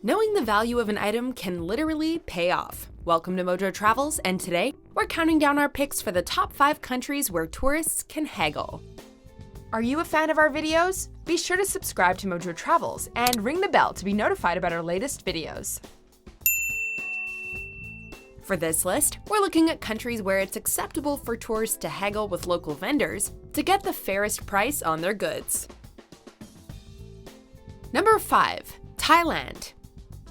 Knowing the value of an item can literally pay off. Welcome to MojoTravels, and today we're counting down our picks for the top 5 countries where tourists can haggle. Are you a fan of our videos? Be sure to subscribe to MojoTravels and ring the bell to be notified about our latest videos. For this list, we're looking at countries where it's acceptable for tourists to haggle with local vendors to get the fairest price on their goods. Number 5. Thailand.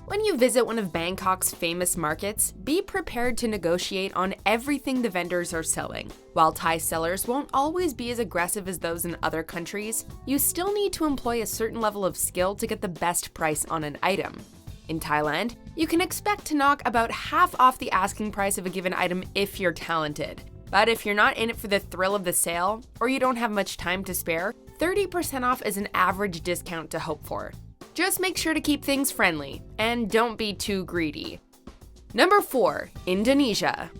When you visit one of Bangkok's famous markets, be prepared to negotiate on everything the vendors are selling. While Thai sellers won't always be as aggressive as those in other countries, you still need to employ a certain level of skill to get the best price on an item. In Thailand, you can expect to knock about half off the asking price of a given item if you're talented. But if you're not in it for the thrill of the sale, or you don't have much time to spare, 30% off is an average discount to hope for. Just make sure to keep things friendly, and don't be too greedy. Number 4. Indonesia.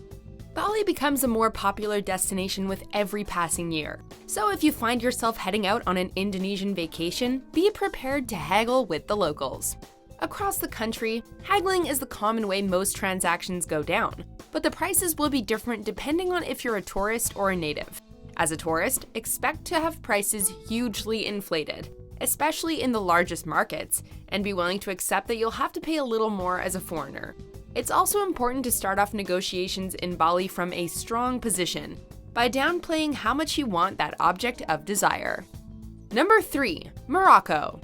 Bali becomes a more popular destination with every passing year. So if you find yourself heading out on an Indonesian vacation, be prepared to haggle with the locals. Across the country, haggling is the common way most transactions go down, but the prices will be different depending on if you're a tourist or a native. As a tourist, expect to have prices hugely inflated, especially in the largest markets, and be willing to accept that you'll have to pay a little more as a foreigner. It's also important to start off negotiations in Bali from a strong position, by downplaying how much you want that object of desire. Number 3. Morocco.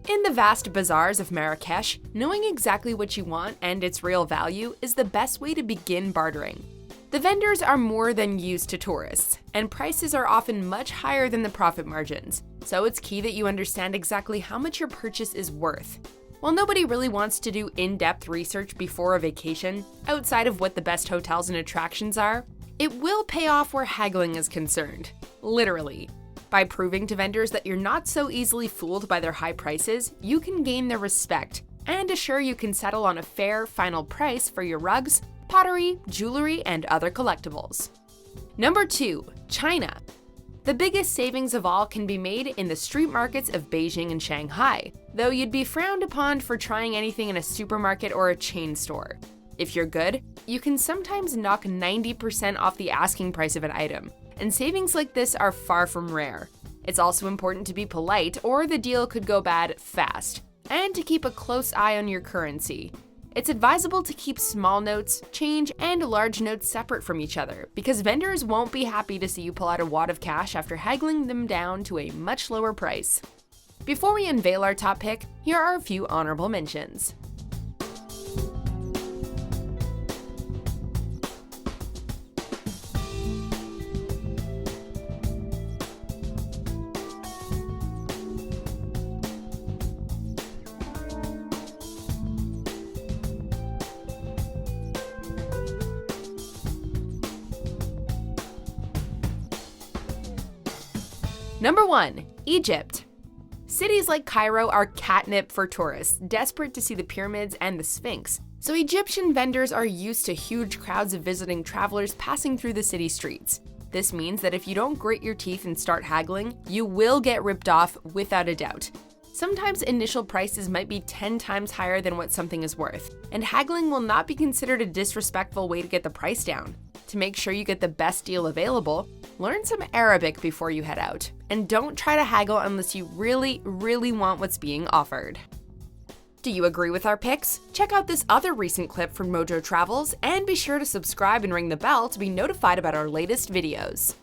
In the vast bazaars of Marrakesh, knowing exactly what you want and its real value is the best way to begin bartering. The vendors are more than used to tourists, and prices are often much higher than the profit margins, so it's key that you understand exactly how much your purchase is worth. While nobody really wants to do in-depth research before a vacation, outside of what the best hotels and attractions are, it will pay off where haggling is concerned. Literally. By proving to vendors that you're not so easily fooled by their high prices, you can gain their respect, and assure you can settle on a fair final price for your rugs, pottery, jewelry, and other collectibles. Number 2. China. The biggest savings of all can be made in the street markets of Beijing and Shanghai, though you'd be frowned upon for trying anything in a supermarket or a chain store. If you're good, you can sometimes knock 90% off the asking price of an item, and savings like this are far from rare. It's also important to be polite, or the deal could go bad fast, and to keep a close eye on your currency. It's advisable to keep small notes, change, and large notes separate from each other, because vendors won't be happy to see you pull out a wad of cash after haggling them down to a much lower price. Before we unveil our top pick, here are a few honorable mentions. Number 1. Egypt. Cities like Cairo are catnip for tourists, desperate to see the pyramids and the Sphinx. So Egyptian vendors are used to huge crowds of visiting travelers passing through the city streets. This means that if you don't grit your teeth and start haggling, you will get ripped off without a doubt. Sometimes initial prices might be 10 times higher than what something is worth, and haggling will not be considered a disrespectful way to get the price down. To make sure you get the best deal available, learn some Arabic before you head out, and don't try to haggle unless you really want what's being offered. Do you agree with our picks? Check out this other recent clip from MojoTravels, and be sure to subscribe and ring the bell to be notified about our latest videos.